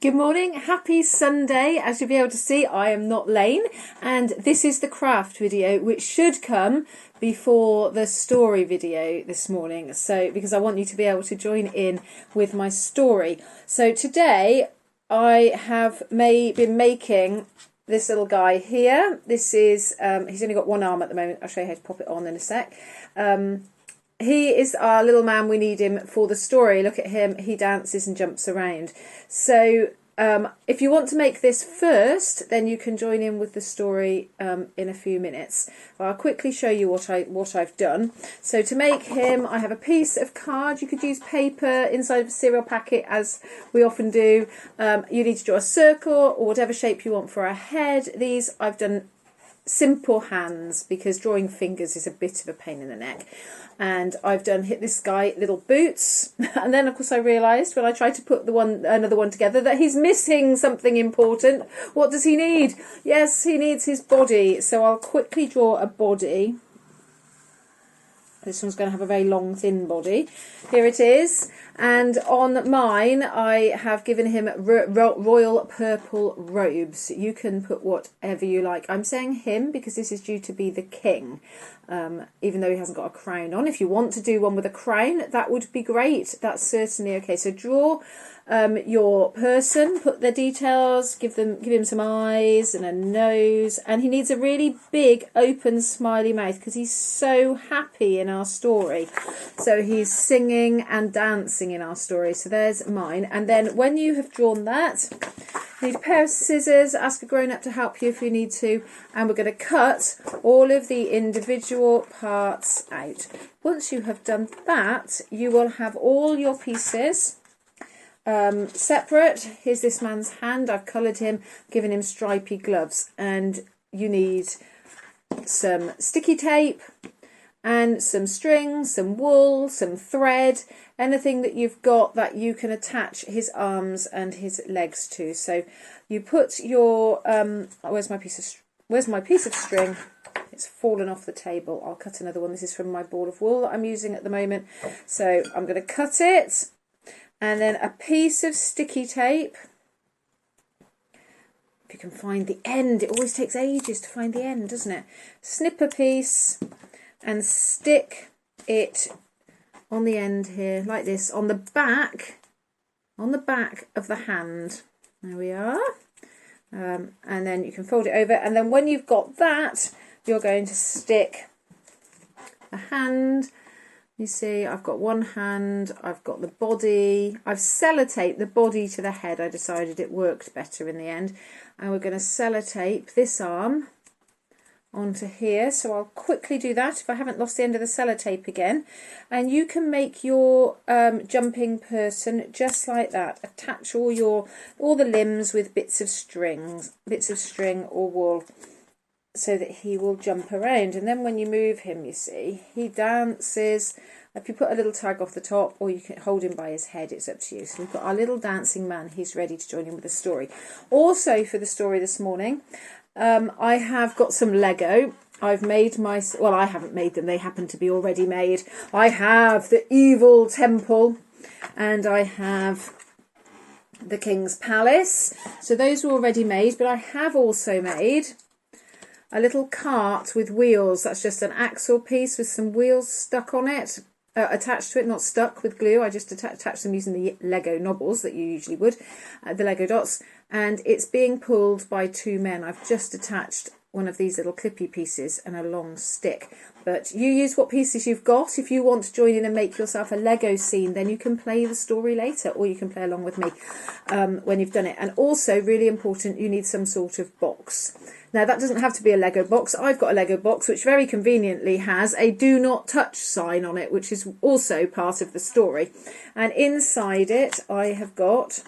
Good morning, happy Sunday. As you'll be able to see, I am not Lane, and this is the craft video, which should come before the story video this morning. So, because I want you to be able to join in with my story. So today, I have been making this little guy here. This is, he's only got one arm at the moment. I'll show you how to pop it on in a sec. He is our little man. We need him for the story. Look at him. He dances and jumps around. So if you want to make this first, then you can join in with the story in a few minutes. I'll quickly show you what I've done. So to make him, I have a piece of card. You could use paper inside of a cereal packet, as we often do. You need to draw a circle or whatever shape you want for a head. These I've done simple hands because drawing fingers is a bit of a pain in the neck. And I've hit this guy little boots, and then of course I realised when I tried to put another one together that he's missing something important. What does he need? Yes, he needs his body. So I'll quickly draw a body. This one's going to have a very long, thin body. Here it is. And on mine, I have given him royal purple robes. You can put whatever you like. I'm saying him because this is due to be the king, even though he hasn't got a crown on. If you want to do one with a crown, that would be great. That's certainly okay. So draw your person, put their details, give him some eyes and a nose, and he needs a really big open smiley mouth because he's so happy in our story. So he's singing and dancing in our story. So there's mine. And then when you have drawn that, you need a pair of scissors. Ask a grown-up to help you if you need to, and we're going to cut all of the individual parts out. Once you have done that, you will have all your pieces separate. Here's this man's hand. I've coloured him, given him stripy gloves, and you need some sticky tape and some string, some wool, some thread, anything that you've got that you can attach his arms and his legs to. So you put your where's my piece of string? It's fallen off the table. I'll cut another one. This is from my ball of wool that I'm using at the moment. So I'm going to cut it. And then a piece of sticky tape. If you can find the end, it always takes ages to find the end, doesn't it? Snip a piece and stick it on the end here, like this, on the back of the hand. There we are. And then you can fold it over. And then when you've got that, you're going to stick a hand. You see, I've got one hand, I've got the body, I've sellotaped the body to the head. I decided it worked better in the end. And we're going to sellotape this arm onto here. So I'll quickly do that if I haven't lost the end of the sellotape again. And you can make your jumping person just like that. Attach all the limbs with bits of string or wool, so that he will jump around. And then when you move him, you see, he dances. If you put a little tag off the top, or you can hold him by his head, it's up to you. So we've got our little dancing man. He's ready to join in with the story. Also for the story this morning, I have got some Lego. I've made I haven't made them. They happen to be already made. I have the evil temple, and I have the king's palace. So those were already made, but I have also made a little cart with wheels. That's just an axle piece with some wheels stuck on it, attached to it, not stuck with glue. I just attached them using the Lego knobbles that you usually would, the Lego dots, and it's being pulled by two men. I've just attached one of these little clippy pieces and a long stick. But you use what pieces you've got. If you want to join in and make yourself a Lego scene, then you can play the story later, or you can play along with me when you've done it. And also, really important, you need some sort of box. Now, that doesn't have to be a Lego box. I've got a Lego box which very conveniently has a do not touch sign on it, which is also part of the story. And inside it, I have got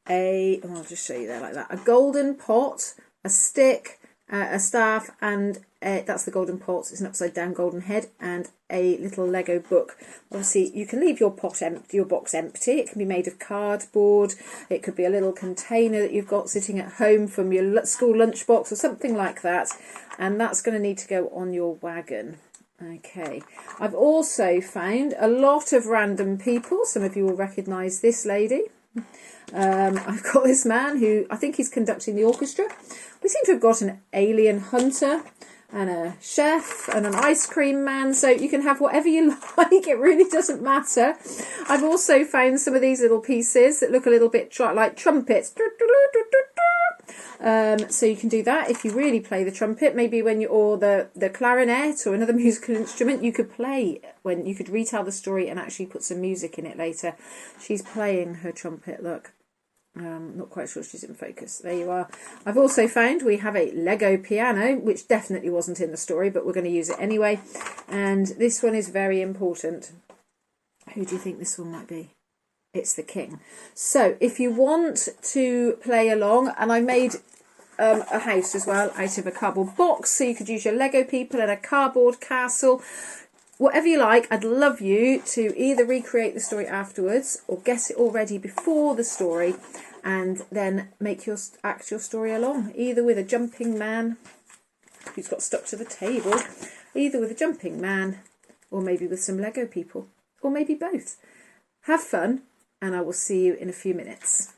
I'll just show you there like that, a golden pot, a stick, a staff, and that's the golden pot. It's an upside down golden head, and a little Lego book. Obviously, you can leave your box empty. It can be made of cardboard. It could be a little container that you've got sitting at home from your school lunchbox or something like that. And that's going to need to go on your wagon. Okay, I've also found a lot of random people. Some of you will recognise this lady. I've got this man who I think he's conducting the orchestra. We seem to have got an alien hunter and a chef and an ice cream man, so you can have whatever you like. It really doesn't matter. I've also found some of these little pieces that look a little bit like trumpets. So you can do that if you really play the trumpet, maybe when you, or the clarinet or another musical instrument you could play, when you could retell the story and actually put some music in it later. She's playing her trumpet, look. Not quite sure she's in focus. There you are. I've also found we have a Lego piano, which definitely wasn't in the story, but we're going to use it anyway. And this one is very important. Who do you think this one might be? It's the king. So if you want to play along, and I made a house as well out of a cardboard box, so you could use your Lego people and a cardboard castle. Whatever you like, I'd love you to either recreate the story afterwards or get it all ready before the story and then make your actual story along, either with a jumping man who's got stuck to the table, either with a jumping man or maybe with some Lego people, or maybe both. Have fun, and I will see you in a few minutes.